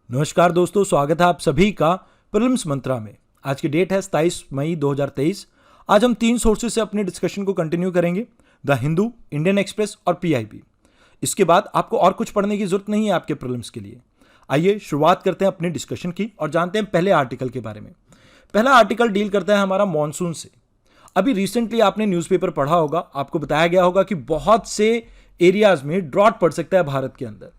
नमस्कार दोस्तों, स्वागत है आप सभी का प्रीलिम्स मंत्रा में। आज की डेट है 27 मई 2023। आज हम 3 सोर्सेज से अपने डिस्कशन को कंटिन्यू करेंगे, द हिंदू, इंडियन एक्सप्रेस और पीआईबी। इसके बाद आपको और कुछ पढ़ने की जरूरत नहीं है आपके प्रीलिम्स के लिए। आइए शुरुआत करते हैं अपने डिस्कशन की और जानते हैं पहले आर्टिकल के बारे में। पहला आर्टिकल डील करता है हमारा मॉनसून से। अभी रिसेंटली आपने न्यूज़पेपर पढ़ा होगा, आपको बताया गया होगा कि बहुत से एरियाज में ड्रॉट पड़ सकता है भारत के अंदर।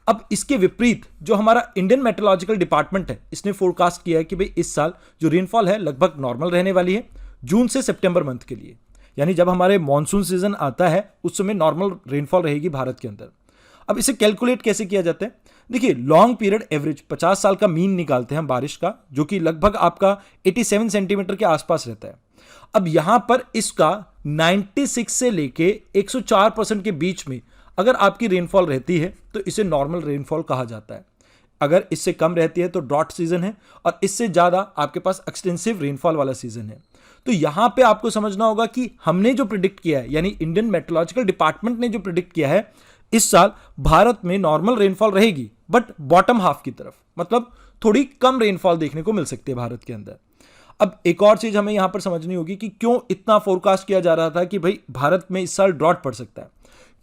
अब इसके विपरीत जो हमारा इंडियन मेट्रोलॉजिकल डिपार्टमेंट है, इसने फोरकास्ट किया है कि भाई इस साल जो रेनफॉल है लगभग नॉर्मल रहने वाली है जून से सितंबर मंथ के लिए। यानी जब हमारे मॉनसून सीजन आता है उस समय नॉर्मल रेनफॉल रहेगी भारत के अंदर। अब इसे कैलकुलेट कैसे किया जाता है? देखिए, लॉन्ग पीरियड एवरेज 50 साल का मीन निकालते हैं बारिश का, जो कि लगभग आपका 87 सेंटीमीटर के आसपास रहता है। अब यहां पर इसका 96 से लेके 104% के बीच में अगर आपकी रेनफॉल रहती है तो इसे नॉर्मल रेनफॉल कहा जाता है। अगर इससे कम रहती है तो ड्रॉट सीजन है, और इससे ज़्यादा आपके पास एक्सटेंसिव रेनफॉल वाला सीजन है। तो यहाँ पे आपको समझना होगा कि हमने जो प्रिडिक्ट किया है, यानी इंडियन मेट्रोलॉजिकल डिपार्टमेंट ने जो प्रिडिक्ट किया है, इस साल भारत में नॉर्मल रेनफॉल रहेगी, बट बॉटम हाफ की तरफ, मतलब थोड़ी कम रेनफॉल देखने को मिल सकती है भारत के अंदर। अब एक और चीज़ हमें यहाँ पर समझनी होगी कि क्यों इतना फोरकास्ट किया जा रहा था कि भाई भारत में इस साल ड्रॉट पड़ सकता है,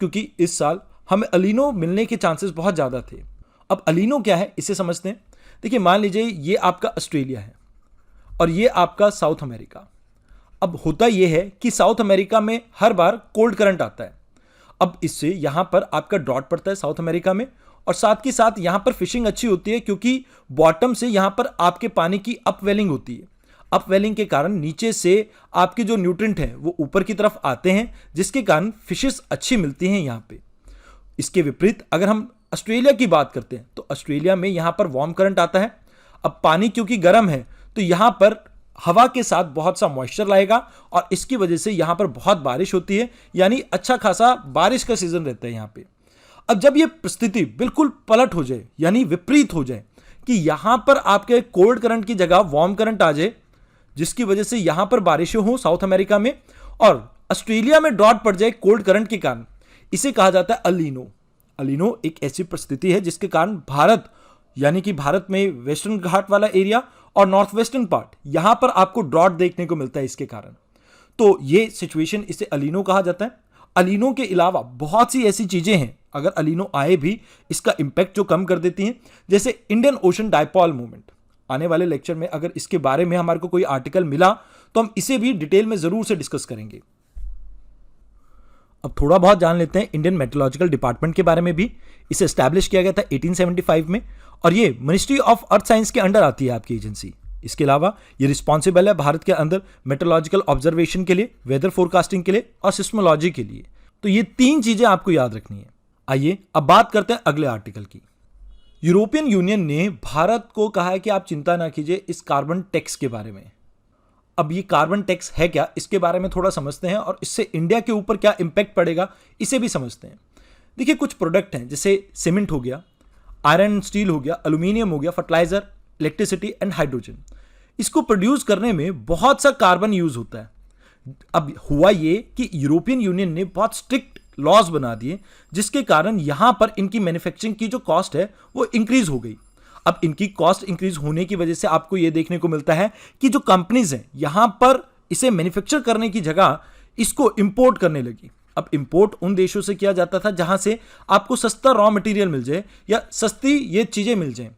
क्योंकि इस साल हमें अलीनो मिलने के चांसेस बहुत ज़्यादा थे। अब अलीनो क्या है इसे समझते हैं। देखिए, मान लीजिए ये आपका ऑस्ट्रेलिया है और ये आपका साउथ अमेरिका। अब होता ये है कि साउथ अमेरिका में हर बार कोल्ड करंट आता है। अब इससे यहाँ पर आपका ड्रॉट पड़ता है साउथ अमेरिका में, और साथ के साथ यहाँ पर फिशिंग अच्छी होती है क्योंकि बॉटम से यहाँ पर आपके पानी की अपवेलिंग होती है। अपवेलिंग के कारण नीचे से आपके जो न्यूट्रिएंट हैं वो ऊपर की तरफ आते हैं, जिसके कारण फिशेस अच्छी मिलती हैं यहाँ पे। इसके विपरीत अगर हम ऑस्ट्रेलिया की बात करते हैं तो ऑस्ट्रेलिया में यहाँ पर वार्म करंट आता है। अब पानी क्योंकि गर्म है तो यहाँ पर हवा के साथ बहुत सा मॉइस्चर लाएगा, और इसकी वजह से यहाँ पर बहुत बारिश होती है, यानी अच्छा खासा बारिश का सीजन रहता है यहाँ पे। अब जब ये परिस्थिति बिल्कुल पलट हो जाए, यानी विपरीत हो जाए, कि यहाँ पर आपके कोल्ड करंट की जगह वार्म करंट आ जाए, जिसकी वजह से यहां पर बारिशें हो साउथ अमेरिका में और ऑस्ट्रेलिया में ड्रॉट पड़ जाए कोल्ड करंट के कारण, इसे कहा जाता है अलीनो। अलीनो एक ऐसी परिस्थिति है जिसके कारण भारत, यानी कि भारत में वेस्टर्न घाट वाला एरिया और नॉर्थ वेस्टर्न पार्ट, यहां पर आपको ड्रॉट देखने को मिलता है इसके कारण। तो ये सिचुएशन, इसे अलीनो कहा जाता है। अलीनो के अलावा बहुत सी ऐसी चीजें हैं, अगर अलीनो आए भी इसका इंपैक्ट जो कम कर देती हैं, जैसे इंडियन ओशन डायपोल मूवमेंट। आने वाले लेक्चर में अगर इसके बारे में हमारे को कोई आर्टिकल मिला तो हम इसे भी डिटेल में जरूर से डिस्कस करेंगे। अब थोड़ा बहुत जान लेते हैं इंडियन मेट्रोलॉजिकल डिपार्टमेंट के बारे में भी। इसे एस्टैब्लिश किया गया था 1875 में, और ये मिनिस्ट्री ऑफ अर्थ साइंस के अंडर आती है आपकी एजेंसी। इसके अलावा ये रिस्पॉन्सिबल है भारत के अंदर मेट्रोलॉजिकल ऑब्जर्वेशन के लिए, वेदर फोरकास्टिंग के लिए और सिस्मोलॉजी के लिए। तो ये 3 चीजें आपको याद रखनी है। आइए अब बात करते हैं अगले आर्टिकल की। यूरोपियन यूनियन ने भारत को कहा है कि आप चिंता ना कीजिए इस कार्बन टैक्स के बारे में। अब ये कार्बन टैक्स है क्या, इसके बारे में थोड़ा समझते हैं, और इससे इंडिया के ऊपर क्या इंपैक्ट पड़ेगा इसे भी समझते हैं। देखिए, कुछ प्रोडक्ट हैं जैसे सीमेंट हो गया, आयरन स्टील हो गया, एल्यूमिनियम हो गया, फर्टिलाइजर, इलेक्ट्रिसिटी एंड हाइड्रोजन। इसको प्रोड्यूस करने में बहुत सा कार्बन यूज होता है। अब हुआ ये कि यूरोपियन यूनियन ने बहुत स्ट्रिक्ट लॉज बना दिए, जिसके कारण यहां पर इनकी मैन्युफैक्चरिंग की जो कॉस्ट है वो इंक्रीज हो गई। अब इनकी कॉस्ट इंक्रीज होने की वजह से आपको यह देखने को मिलता है कि जो कंपनीज हैं यहां पर इसे मैन्युफैक्चर करने की जगह इसको इंपोर्ट करने लगी। अब इंपोर्ट उन देशों से किया जाता था जहां से आपको सस्ता रॉ मटेरियल मिल जाए या सस्ती ये चीजें मिल जाए।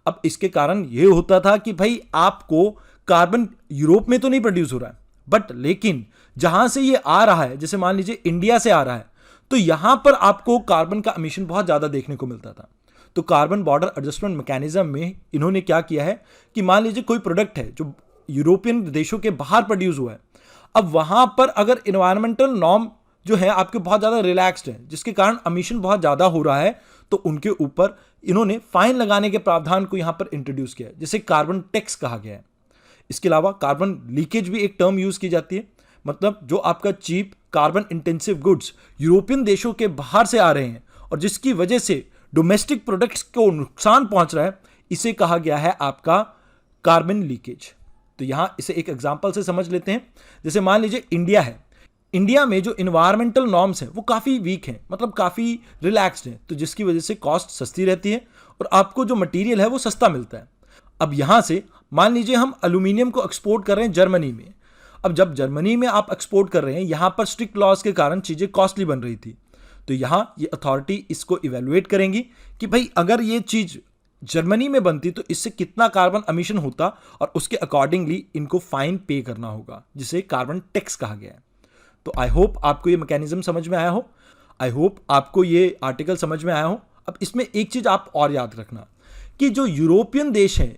अब इसके कारण यह होता था कि भाई आपको कार्बन यूरोप में तो नहीं प्रोड्यूस हो रहा है, बट लेकिन जहां से ये आ रहा है, जैसे मान लीजिए इंडिया से आ रहा है, तो यहां पर आपको कार्बन का एमिशन बहुत ज्यादा देखने को मिलता था। तो कार्बन बॉर्डर एडजस्टमेंट मैकेनिज्म में इन्होंने क्या किया है कि मान लीजिए कोई प्रोडक्ट है जो यूरोपियन देशों के बाहर प्रोड्यूस हुआ है, अब वहां पर अगर इन्वायरमेंटल नॉर्म जो है आपके बहुत ज्यादा रिलैक्स्ड है, जिसके कारण एमिशन बहुत ज्यादा हो रहा है, तो उनके ऊपर इन्होंने फाइन लगाने के प्रावधान को यहां पर इंट्रोड्यूस किया है, जिसे कार्बन टैक्स कहा गया है। इसके अलावा कार्बन लीकेज भी एक टर्म यूज की जाती है, मतलब जो आपका cheap carbon intensive goods European देशों के बाहर से आ रहे हैं और जिसकी वजह से डोमेस्टिक प्रोडक्ट्स को नुकसान पहुंच रहा है, इसे कहा गया है आपका कार्बन लीकेज। तो यहां इसे एक एग्जांपल से समझ लेते हैं। जैसे मान लीजिए इंडिया है, इंडिया में जो इन्वायरमेंटल नॉर्म्स हैं वो काफ़ी वीक हैं, मतलब काफ़ी रिलैक्स्ड हैं, तो जिसकी वजह से कॉस्ट सस्ती रहती है और आपको जो मटेरियल है वो सस्ता मिलता है। अब यहां से मान लीजिए हम एल्यूमिनियम को एक्सपोर्ट कर रहे हैं जर्मनी में। अब जब जर्मनी में आप एक्सपोर्ट कर रहे हैं, यहां पर स्ट्रिक्ट लॉज के कारण चीजें कॉस्टली बन रही थी, तो यहां ये अथॉरिटी इसको इवेलुएट करेंगी कि भाई अगर ये चीज जर्मनी में बनती तो इससे कितना कार्बन एमिशन होता, और उसके अकॉर्डिंगली इनको फाइन पे करना होगा, जिसे कार्बन टैक्स कहा गया है। तो आई होप आपको ये मैकेनिज्म समझ में आया हो, आई होप आपको ये आर्टिकल समझ में आया हो। अब इसमें एक चीज आप और याद रखना कि जो यूरोपियन देश हैं,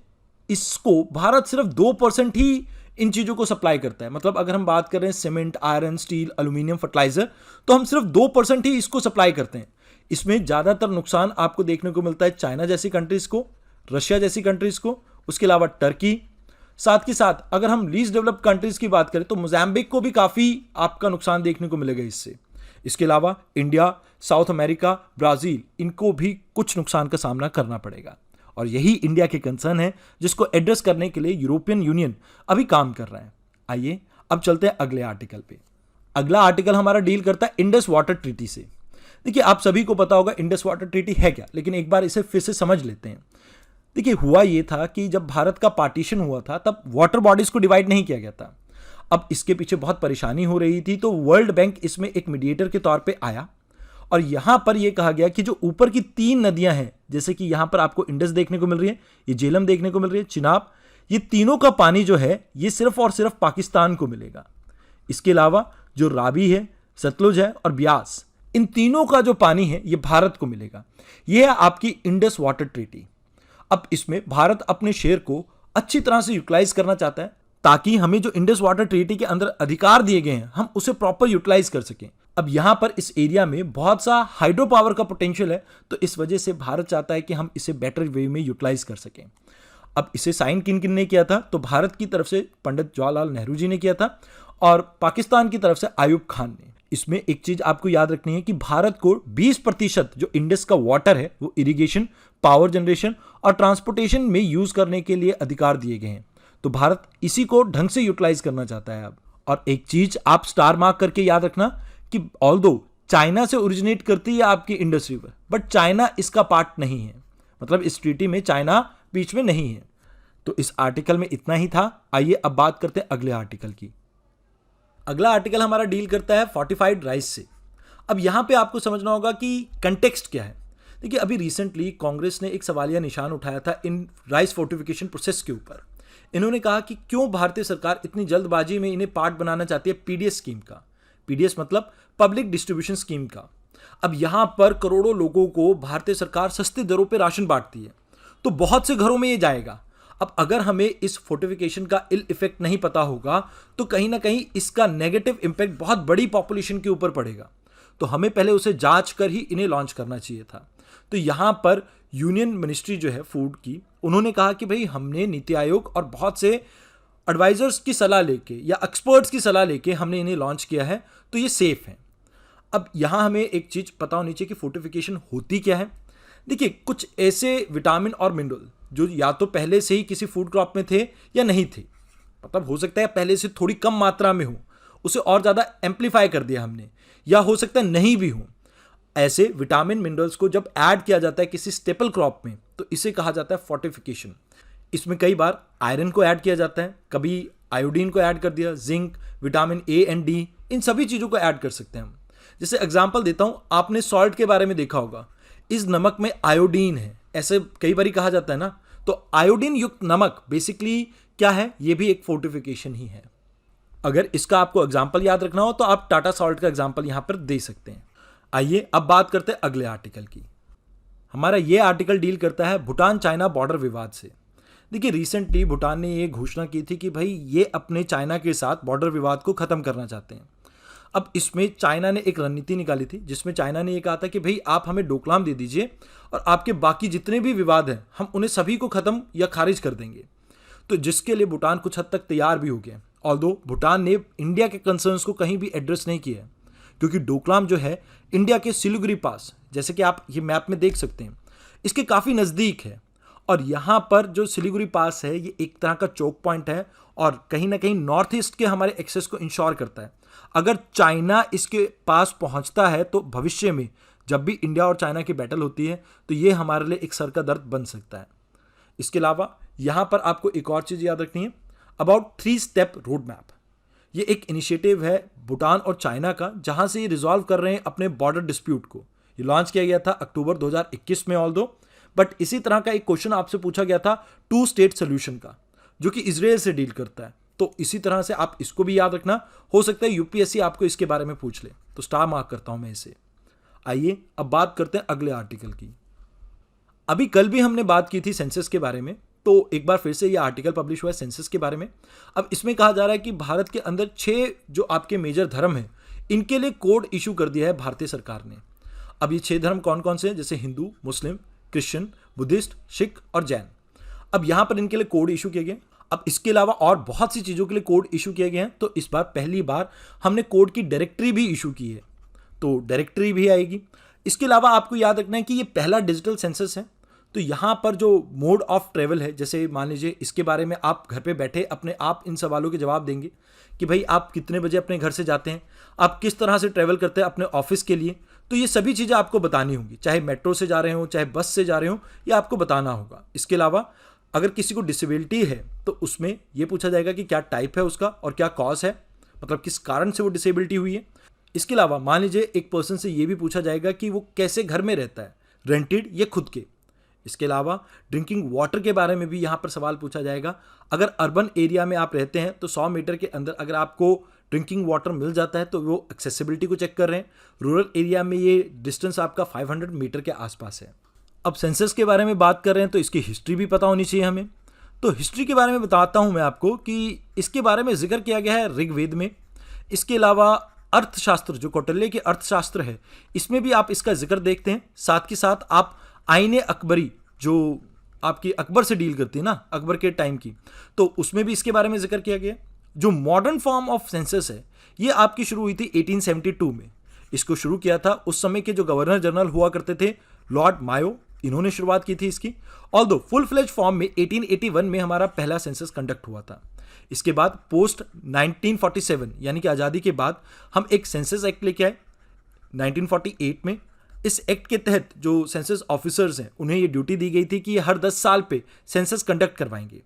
इसको भारत सिर्फ 2% ही इन चीजों को सप्लाई करता है। मतलब अगर हम बात कर रहे हैं cement, iron, steel, aluminium, fertiliser, तो हम सिर्फ 2% ही इसको सप्लाई करते हैं। इसमें ज्यादातर नुकसान आपको देखने को मिलता है चाइना जैसी कंट्रीज को, रशिया जैसी कंट्रीज को, उसके अलावा टर्की। साथ के साथ अगर हम लीस्ट डेवलप्ड कंट्रीज की बात करें तो मोजाम्बिक को भी काफी आपका नुकसान देखने को मिलेगा इससे। इसके अलावा इंडिया, साउथ अमेरिका, ब्राजील, इनको भी कुछ नुकसान का सामना करना पड़ेगा, और यही इंडिया के कंसर्न है जिसको एड्रेस करने के लिए यूरोपियन यूनियन अभी काम कर रहा है। आइए अब चलते हैं अगले आर्टिकल पे। अगला आर्टिकल हमारा डील करता है इंडस वाटर ट्रीटी से। देखिए आप सभी को पता होगा इंडस वाटर ट्रीटी है क्या, लेकिन एक बार इसे फिर से समझ लेते हैं। देखिए हुआ ये था कि जब भारत का पार्टीशन हुआ था तब वाटर बॉडीज को डिवाइड नहीं किया गया था। अब इसके पीछे बहुत परेशानी हो रही थी, तो वर्ल्ड बैंक इसमें एक मीडिएटर के तौर पे आया, और यहां पर यह कहा गया कि जो ऊपर की 3 नदियां हैं, जैसे कि यहां पर आपको इंडस देखने को मिल रही है, ये झेलम देखने को मिल रही है, चिनाब, ये तीनों का पानी जो है ये सिर्फ और सिर्फ पाकिस्तान को मिलेगा। इसके अलावा जो रावी है, सतलुज है और ब्यास, इन तीनों का जो पानी है ये भारत को मिलेगा। यह है आपकी इंडस वाटर ट्रीटी। अब इसमें भारत अपने शेयर को अच्छी तरह से यूटिलाइज करना चाहता है, ताकि हमें जो इंडस वाटर ट्रीटी के अंदर अधिकार दिए गए हैं हम उसे प्रॉपर यूटिलाइज कर सकें। अब यहां पर इस एरिया में बहुत सा हाइड्रो पावर का पोटेंशियल है, तो इस वजह से भारत चाहता है कि हम इसे बेटर वे में यूटिलाइज कर सकें। अब इसे साइन किन किन ने किया था, तो भारत की तरफ से पंडित जवाहरलाल नेहरू जी ने किया था, और पाकिस्तान की तरफ से आयुब खान ने। इसमें एक चीज आपको याद रखनी है कि भारत को 20% जो इंडस का वाटर है वो इरिगेशन, पावर जनरेशन और ट्रांसपोर्टेशन में यूज करने के लिए अधिकार दिए गए हैं। तो भारत इसी को ढंग से यूटिलाइज करना चाहता है अब। और एक चीज आप स्टार मार्क करके याद रखना कि ऑल्दो चाइना से ओरिजिनेट करती है आपकी इंडस रिवर, बट चाइना इसका पार्ट नहीं है। मतलब इस ट्रीटी में चाइना बीच में नहीं है। तो इस आर्टिकल में इतना ही था। आइए अब बात करते हैं अगले आर्टिकल की। अगला आर्टिकल हमारा डील करता है फोर्टिफाइड राइस से। अब यहां पे आपको समझना होगा कि कंटेक्स्ट क्या है। देखिए अभी रिसेंटली कांग्रेस ने एक सवालिया निशान उठाया था इन राइस फोर्टिफिकेशन प्रोसेस के ऊपर। इन्होंने कहा कि क्यों भारतीय सरकार इतनी जल्दबाजी में इन्हें पार्ट बनाना चाहती है पीडीएस स्कीम का। पीडीएस मतलब पब्लिक डिस्ट्रीब्यूशन स्कीम का। अब यहां पर करोड़ों लोगों को भारतीय सरकार सस्ते दरों पर राशन बांटती है, तो बहुत से घरों में ये जाएगा। अब अगर हमें इस फोर्टिफिकेशन का इल इफेक्ट नहीं पता होगा तो कहीं ना कहीं इसका नेगेटिव इंपैक्ट बहुत बड़ी पॉपुलेशन के ऊपर पड़ेगा। तो हमें पहले उसे जांच कर ही इन्हें लॉन्च करना चाहिए था। तो यहां पर यूनियन मिनिस्ट्री जो है फूड की, उन्होंने कहा कि भाई हमने नीति आयोग और बहुत से एडवाइजर्स की सलाह लेके या एक्सपर्ट्स की सलाह लेके हमने इन्हें लॉन्च किया है, तो ये सेफ है। अब यहां हमें एक चीज पता होनी चाहिए कि फोर्टिफिकेशन होती क्या है। देखिए कुछ ऐसे विटामिन और मिनरल जो या तो पहले से ही किसी फूड क्रॉप में थे या नहीं थे, मतलब हो सकता है पहले से थोड़ी कम मात्रा में हो, उसे और ज़्यादा एम्पलीफाई कर दिया हमने, या हो सकता है नहीं भी हो। ऐसे विटामिन मिनरल्स को जब ऐड किया जाता है किसी स्टेपल क्रॉप में, तो इसे कहा जाता है फोर्टिफिकेशन। इसमें कई बार आयरन को ऐड किया जाता है, कभी आयोडीन को ऐड कर दिया, zinc, vitamin A and D, इन सभी चीज़ों को ऐड कर सकते हैं हम। जैसे एग्जाम्पल देता हूँ, आपने सॉल्ट के बारे में देखा होगा, इस नमक में आयोडीन है, ऐसे कई बार कहा जाता है ना। तो आयोडीन युक्त नमक बेसिकली क्या है, ये भी एक फोर्टिफिकेशन ही है। अगर इसका आपको एग्जाम्पल याद रखना हो तो आप टाटा सॉल्ट का एग्जाम्पल यहां पर दे सकते हैं। आइए अब बात करते हैं अगले आर्टिकल की। हमारा ये आर्टिकल डील करता है भूटान चाइना बॉर्डर विवाद से। देखिए रिसेंटली भूटान ने ये घोषणा की थी कि भाई ये अपने चाइना के साथ बॉर्डर विवाद को खत्म करना चाहते हैं। अब इसमें चाइना ने एक रणनीति निकाली थी, जिसमें चाइना ने ये कहा था कि भाई आप हमें डोकलाम दे दीजिए और आपके बाकी जितने भी विवाद हैं हम उन्हें सभी को खत्म या खारिज कर देंगे। तो जिसके लिए भूटान कुछ हद तक तैयार भी हो गया। ऑल्दो भूटान ने इंडिया के कंसर्न्स को कहीं भी एड्रेस नहीं किया है, क्योंकि डोकलाम जो है इंडिया के सिलीगुड़ी पास, जैसे कि आप ये मैप में देख सकते हैं, इसके काफ़ी नज़दीक है। और यहाँ पर जो सिलीगुड़ी पास है ये एक तरह का चौक पॉइंट है और कहीं ना कहीं नॉर्थ ईस्ट के हमारे एक्सेस को इंश्योर करता है। अगर चाइना इसके पास पहुंचता है तो भविष्य में जब भी इंडिया और चाइना की बैटल होती है तो ये हमारे लिए एक सर का दर्द बन सकता है। इसके अलावा यहाँ पर आपको एक और चीज़ याद रखनी है, अबाउट 3 स्टेप रोड मैप। ये एक इनिशिएटिव है भूटान और चाइना का, जहाँ से ये रिजॉल्व कर रहे हैं अपने बॉर्डर डिस्प्यूट को। ये लॉन्च किया गया था अक्टूबर 2021 में ऑल्दो, बट इसी तरह का एक क्वेश्चन आपसे पूछा गया था 2 स्टेट सोल्यूशन का, जो कि इजराइल से डील करता है। तो इसी तरह से आप इसको भी याद रखना, हो सकता है यूपीएससी आपको इसके बारे में पूछ ले, तो स्टार मार्क करता हूं मैं इसे। आइए अब बात करते हैं अगले आर्टिकल की। अभी कल भी हमने बात की थी सेंसस के बारे में, तो एक बार फिर से ये आर्टिकल पब्लिश हुआ है सेंसस के बारे में। अब इसमें कहा जा रहा है कि भारत के अंदर 6 जो आपके मेजर धर्म हैं, इनके लिए कोड इशू कर दिया है भारतीय सरकार ने। अब ये 6 धर्म कौन कौन से हैं, जैसे हिंदू, मुस्लिम, क्रिश्चियन, बुद्धिस्ट, सिख और जैन। अब यहां पर इनके लिए कोड इशू किए गए। अब इसके अलावा और बहुत सी चीज़ों के लिए कोड इशू किए गए हैं, तो इस बार पहली बार हमने कोड की डायरेक्टरी भी इशू की है, तो डायरेक्टरी भी आएगी। इसके अलावा आपको याद रखना है कि ये पहला डिजिटल सेंसस है, तो यहाँ पर जो मोड ऑफ ट्रेवल है, जैसे मान लीजिए इसके बारे में आप घर पे बैठे अपने आप इन सवालों के जवाब देंगे कि भाई आप कितने बजे अपने घर से जाते हैं, आप किस तरह से ट्रैवल करते हैं अपने ऑफिस के लिए, तो ये सभी चीज़ें आपको बतानी होंगी, चाहे मेट्रो से जा रहे हो चाहे बस से जा रहे हो, ये आपको बताना होगा। इसके अलावा अगर किसी को डिसेबिलिटी है तो उसमें यह पूछा जाएगा कि क्या टाइप है उसका और क्या कॉज है, मतलब किस कारण से वो डिसेबिलिटी हुई है। इसके अलावा मान लीजिए एक पर्सन से ये भी पूछा जाएगा कि वो कैसे घर में रहता है, रेंटेड या खुद के। इसके अलावा ड्रिंकिंग वाटर के बारे में भी यहाँ पर सवाल पूछा जाएगा। अगर अर्बन एरिया में आप रहते हैं तो 100 मीटर के अंदर अगर आपको ड्रिंकिंग वाटर मिल जाता है तो वो एक्सेसिबिलिटी को चेक कर रहे हैं। रूरल एरिया में ये डिस्टेंस आपका 500 मीटर के आसपास है। अब सेंसस के बारे में बात कर रहे हैं तो इसकी हिस्ट्री भी पता होनी चाहिए हमें। तो हिस्ट्री के बारे में बताता हूँ मैं आपको कि इसके बारे में जिक्र किया गया है ऋग्वेद में। इसके अलावा अर्थशास्त्र, जो कौटिल्य के अर्थशास्त्र है, इसमें भी आप इसका जिक्र देखते हैं। साथ के साथ आप आईने अकबरी, जो आपकी अकबर से डील करती है ना, अकबर के टाइम की, तो उसमें भी इसके बारे में जिक्र किया गया। जो मॉडर्न फॉर्म ऑफ सेंसस है ये आपकी शुरू हुई थी 1872 में। इसको शुरू किया था उस समय के जो गवर्नर जनरल हुआ करते थे, लॉर्ड मायो, इन्होंने शुरुआत की थी इसकी। ऑल्दो फुल फ्लेज फॉर्म में 1881 में हमारा पहला सेंसस कंडक्ट हुआ था। इसके बाद पोस्ट 1947 यानी कि आज़ादी के बाद हम एक सेंसस एक्ट लेके आए 1948 में। इस एक्ट के तहत जो सेंसस ऑफिसर्स हैं उन्हें ये ड्यूटी दी गई थी कि ये हर 10 साल पे सेंसस कंडक्ट करवाएंगे।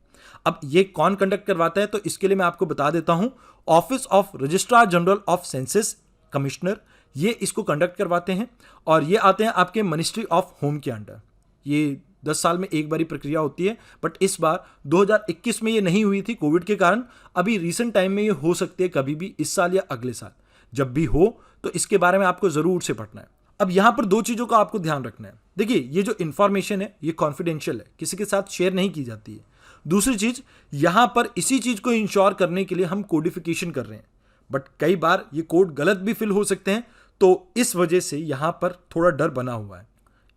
अब ये कौन कंडक्ट करवाता है, तो इसके लिए मैं आपको बता देता हूं। Office of registrar general of census commissioner, ये इसको कंडक्ट करवाते हैं और ये आते हैं आपके मिनिस्ट्री ऑफ होम के अंडर। ये 10 साल में एक बारी प्रक्रिया होती है, बट इस बार 2021 में ये नहीं हुई थी कोविड के कारण। अभी रिसेंट टाइम में ये हो सकती है कभी भी, इस साल या अगले साल। जब भी हो तो इसके बारे में आपको ज़रूर से पढ़ना है। अब यहाँ पर 2 चीज़ों का आपको ध्यान रखना है। देखिए, ये जो इन्फॉर्मेशन है ये कॉन्फिडेंशियल है, किसी के साथ शेयर नहीं की जाती है। दूसरी चीज़, यहाँ पर इसी चीज़ को इंश्योर करने के लिए हम कोडिफिकेशन कर रहे हैं, बट कई बार ये कोड गलत भी फिल हो सकते हैं, तो इस वजह से यहाँ पर थोड़ा डर बना हुआ है।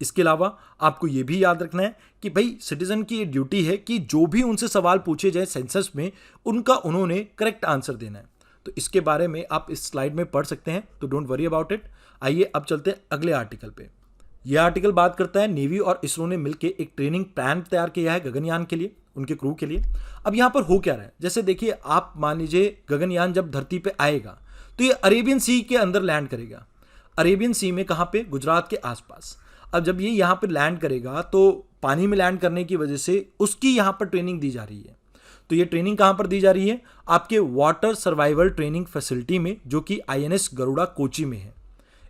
इसके अलावा आपको ये भी याद रखना है कि भाई सिटीजन की ये ड्यूटी है कि जो भी उनसे सवाल पूछे जाए सेंसस में, उनका उन्होंने करेक्ट आंसर देना है। तो इसके बारे में आप इस स्लाइड में पढ़ सकते हैं, तो डोंट वरी अबाउट इट। आइए अब चलते हैं अगले आर्टिकल पे। यह आर्टिकल बात करता है नेवी और इसरो ने मिलकर एक ट्रेनिंग प्लान तैयार किया है गगनयान के लिए, उनके क्रू के लिए। अब यहाँ पर हो क्या रहा है, जैसे देखिए, आप मान लीजिए गगनयान जब धरती पे आएगा तो ये अरेबियन सी के अंदर लैंड करेगा। अरेबियन सी में कहाँ पे, गुजरात के आसपास। अब जब ये यहाँ पर लैंड करेगा तो पानी में लैंड करने की वजह से उसकी यहाँ पर ट्रेनिंग दी जा रही है। तो ये ट्रेनिंग कहाँ पर दी जा रही है, आपके वाटर सर्वाइवल ट्रेनिंग फैसिलिटी में, जो कि INS गरुड़ा कोची में है।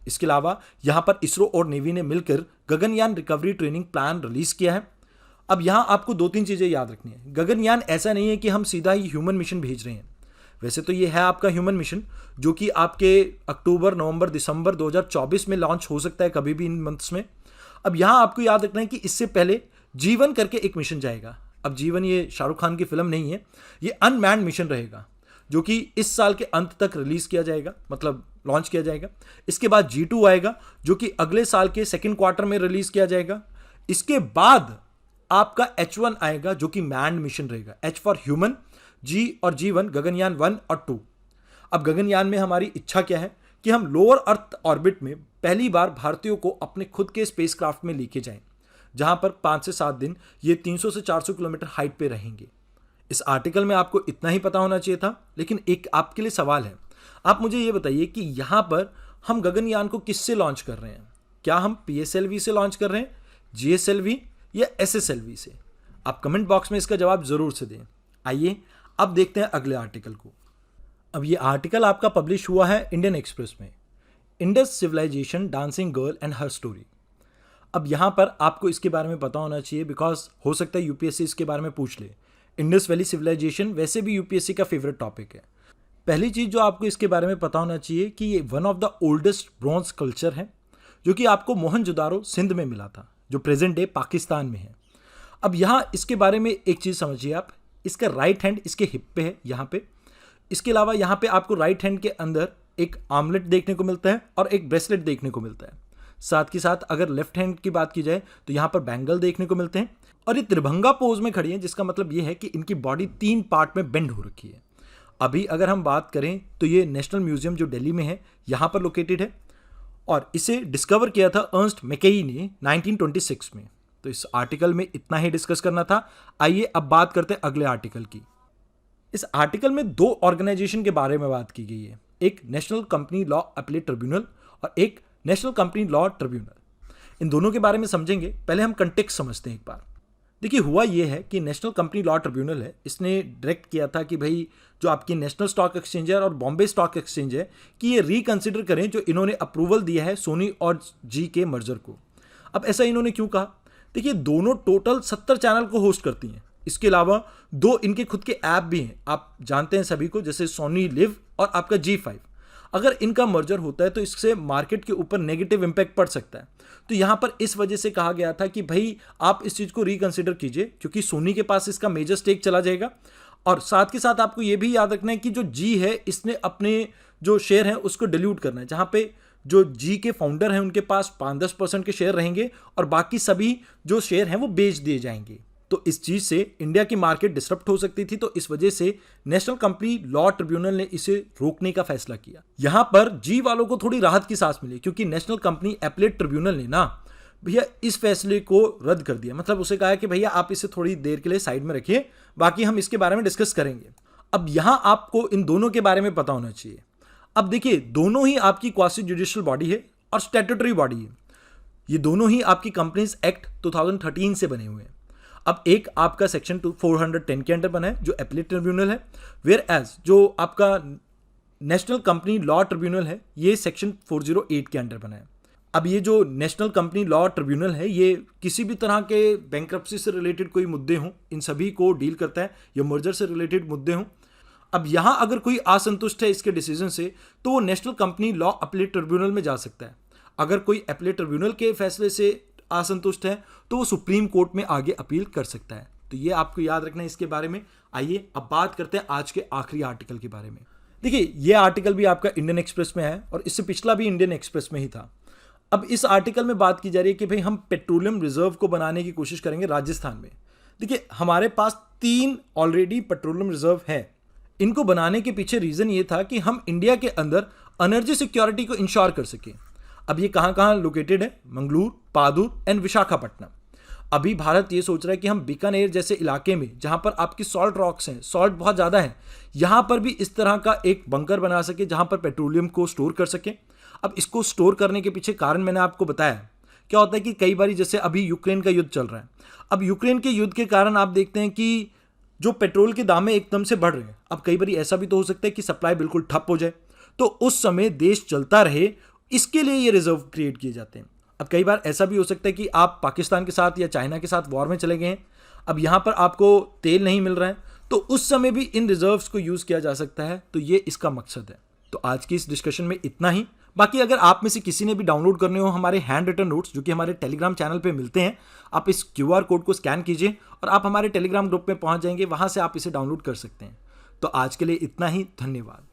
इसके अलावा यहाँ पर इसरो और नेवी ने मिलकर Gaganyaan recovery training plan release किया है। अब यहाँ आपको 2-3 चीज़ें याद रखनी है। गगनयान ऐसा नहीं है कि हम सीधा ही ह्यूमन मिशन भेज रहे हैं। वैसे तो ये है आपका ह्यूमन मिशन, जो कि आपके अक्टूबर, नवंबर, दिसंबर 2024 में लॉन्च हो सकता है, कभी भी इन मंथ्स में। अब यहाँ आपको याद रखना है कि इससे पहले जीवन करके एक मिशन जाएगा। अब जीवन ये शाहरुख खान की फिल्म नहीं है, ये अनमैन्ड मिशन रहेगा, जो कि इस साल के अंत तक रिलीज किया जाएगा, मतलब लॉन्च किया जाएगा। इसके बाद G2 आएगा, जो कि अगले साल के सेकेंड क्वार्टर में रिलीज किया जाएगा। इसके बाद आपका H1 आएगा, जो कि मैन्ड मिशन रहेगा। H फॉर ह्यूमन, G और G1 गगनयान 1 और 2। अब गगनयान में हमारी इच्छा क्या है कि हम लोअर अर्थ ऑर्बिट में पहली बार भारतीयों को अपने खुद के स्पेसक्राफ्ट में लेके जाएं, जहां पर 5 से 7 दिन ये 300 से 400 किलोमीटर हाइट पे रहेंगे। इस आर्टिकल में आपको इतना ही पता होना चाहिए था, लेकिन एक आपके लिए सवाल है। आप मुझे ये बताइए कि यहाँ पर हम गगनयान को किससे लॉन्च कर रहे हैं। क्या हम PSLV से लॉन्च कर रहे हैं, GSLV या SSLV से? आप कमेंट बॉक्स में इसका जवाब जरूर से दें। आइए अब देखते हैं अगले आर्टिकल को। अब ये आर्टिकल आपका पब्लिश हुआ है इंडियन एक्सप्रेस में, Indus civilisation, dancing girl and her story. अब यहाँ पर आपको इसके बारे में पता होना चाहिए, बिकॉज हो सकता है यूपीएससी इसके बारे में पूछ ले। इंडस वैली सिविलाइजेशन वैसे भी यूपीएससी का फेवरेट टॉपिक है। पहली चीज़ जो आपको इसके बारे में पता होना चाहिए कि ये one of the oldest bronze culture है, जो कि आपको मोहनजोदारो सिंध में मिला था, जो प्रेजेंट डे पाकिस्तान में है। अब यहाँ इसके बारे में एक चीज़ समझिए आप, इसका राइट हैंड इसके हिप पे है यहाँ पे। इसके अलावा यहाँ पे आपको राइट हैंड के अंदर एक आर्मलेट देखने को मिलता है और एक ब्रेसलेट देखने को मिलता है। साथ के साथ अगर लेफ्ट हैंड की बात की जाए तो यहाँ पर बैंगल देखने को मिलते हैं और ये त्रिभंगा पोज में खड़ी है, जिसका मतलब ये है कि इनकी बॉडी 3 पार्ट में बेंड हो रखी है। अभी अगर हम बात करें तो ये नेशनल म्यूजियम जो दिल्ली में है यहाँ पर लोकेटेड है और इसे डिस्कवर किया था अर्नस्ट मैकेई ने 1926 में। तो इस आर्टिकल में इतना ही डिस्कस करना था। आइए अब बात करते हैं अगले आर्टिकल की। इस आर्टिकल में 2 ऑर्गेनाइजेशन के बारे में बात की गई है, एक national company law appellate tribunal और एक नेशनल कंपनी लॉ ट्रिब्यूनल। इन दोनों के बारे में समझेंगे। पहले हम कंटेक्स्ट समझते हैं एक बार। देखिए, हुआ ये है कि नेशनल कंपनी लॉ ट्रिब्यूनल है, इसने डायरेक्ट किया था कि भाई जो आपकी नेशनल स्टॉक एक्सचेंज है और बॉम्बे स्टॉक एक्सचेंज है कि ये रिकंसिडर करें जो इन्होंने अप्रूवल दिया है सोनी और जी के मर्जर को। अब ऐसा इन्होंने क्यों कहा? देखिए, दोनों टोटल 70 चैनल को होस्ट करती हैं। इसके अलावा 2 इनके खुद के ऐप भी हैं, आप जानते हैं सभी को, जैसे सोनी लिव और आपका G5। अगर इनका मर्जर होता है तो इससे मार्केट के ऊपर नेगेटिव इंपैक्ट पड़ सकता है। तो यहाँ पर इस वजह से कहा गया था कि भाई आप इस चीज़ को रिकंसिडर कीजिए, क्योंकि सोनी के पास इसका मेजर स्टेक चला जाएगा। और साथ के साथ आपको ये भी याद रखना है कि जो जी है इसने अपने जो शेयर हैं उसको डिल्यूट करना है, जहाँ पे जो जी के फाउंडर हैं उनके पास 5-10% के शेयर रहेंगे और बाकी सभी जो शेयर हैं वो बेच दिए जाएंगे। तो इस चीज़ से इंडिया की मार्केट डिसरप्ट हो सकती थी। तो इस वजह से नेशनल कंपनी लॉ ट्रिब्यूनल ने इसे रोकने का फैसला किया। यहां पर जी वालों को थोड़ी राहत की सांस मिली, क्योंकि नेशनल कंपनी अपीलेट ट्रिब्यूनल ने ना भैया इस फैसले को रद्द कर दिया। मतलब उसे कहा कि भैया आप इसे थोड़ी देर के लिए साइड में रखिए, बाकी हम इसके बारे में डिस्कस करेंगे। अब यहां आपको इन दोनों के बारे में पता होना चाहिए। अब देखिए, दोनों ही आपकी क्वासी जुडिशियल बॉडी है और स्टैट्यूटरी बॉडी है। ये दोनों ही आपकी कंपनीज एक्ट 2013 से बने हुए हैं। अब एक आपका सेक्शन 410 के अंडर बना है जो अपीलेट ट्रिब्यूनल है, वेयर एज जो आपका नेशनल कंपनी लॉ ट्रिब्यूनल है ये सेक्शन 408 के अंडर बना है। अब ये जो नेशनल कंपनी लॉ ट्रिब्यूनल है ये किसी भी तरह के बैंक्रप्सी से रिलेटेड कोई मुद्दे हों इन सभी को डील करता है, या मर्जर से रिलेटेड मुद्दे हों। अब यहाँ अगर कोई असंतुष्ट है इसके डिसीजन से तो वो national company law appellate tribunal में जा सकता है। अगर कोई अपीलेट ट्रिब्यूनल के फैसले से असंतुष्ट है तो वो सुप्रीम कोर्ट में आगे अपील कर सकता है। तो ये आपको याद रखना है इसके बारे में। आइए अब बात करते हैं आज के आखिरी आर्टिकल के बारे में। देखिए, ये आर्टिकल भी आपका इंडियन एक्सप्रेस में है और इससे पिछला भी इंडियन एक्सप्रेस में ही था। अब इस आर्टिकल में बात की जा रही है कि भाई हम पेट्रोलियम रिजर्व को बनाने की कोशिश करेंगे राजस्थान में। देखिए, हमारे पास 3 ऑलरेडी पेट्रोलियम रिजर्व है। इनको बनाने के पीछे रीजन ये था कि हम इंडिया के अंदर एनर्जी सिक्योरिटी को इंश्योर कर सकें। अब ये कहाँ कहाँ लोकेटेड है? मंगलूर, पादुर एंड विशाखापट्टनम। अभी भारत ये सोच रहा है कि हम बीकानेर जैसे इलाके में जहाँ पर आपकी सॉल्ट रॉक्स हैं, सॉल्ट बहुत ज़्यादा है, यहाँ पर भी इस तरह का एक बंकर बना सके जहाँ पर पेट्रोलियम को स्टोर कर सके। अब इसको स्टोर करने के पीछे कारण मैंने आपको बताया। क्या होता है कि कई बार जैसे अभी यूक्रेन का युद्ध चल रहा है, अब यूक्रेन के युद्ध के कारण आप देखते हैं कि जो पेट्रोल के दाम एकदम से बढ़ रहे हैं। अब कई बार ऐसा भी तो हो सकता है कि सप्लाई बिल्कुल ठप हो जाए, तो उस समय देश चलता रहे, इसके लिए ये रिजर्व क्रिएट किए जाते हैं। अब कई बार ऐसा भी हो सकता है कि आप पाकिस्तान के साथ या चाइना के साथ वॉर में चले गए हैं, अब यहाँ पर आपको तेल नहीं मिल रहा है, तो उस समय भी इन रिजर्व्स को यूज़ किया जा सकता है। तो ये इसका मकसद है। तो आज की इस डिस्कशन में इतना ही। बाकी अगर आप में से किसी ने भी डाउनलोड करने हो हमारे हैंड रिटन नोट्स जो कि हमारे टेलीग्राम चैनल पे मिलते हैं, आप इस QR कोड को स्कैन कीजिए और आप हमारे टेलीग्राम ग्रुप में पहुंच जाएंगे, वहां से आप इसे डाउनलोड कर सकते हैं। तो आज के लिए इतना ही। धन्यवाद।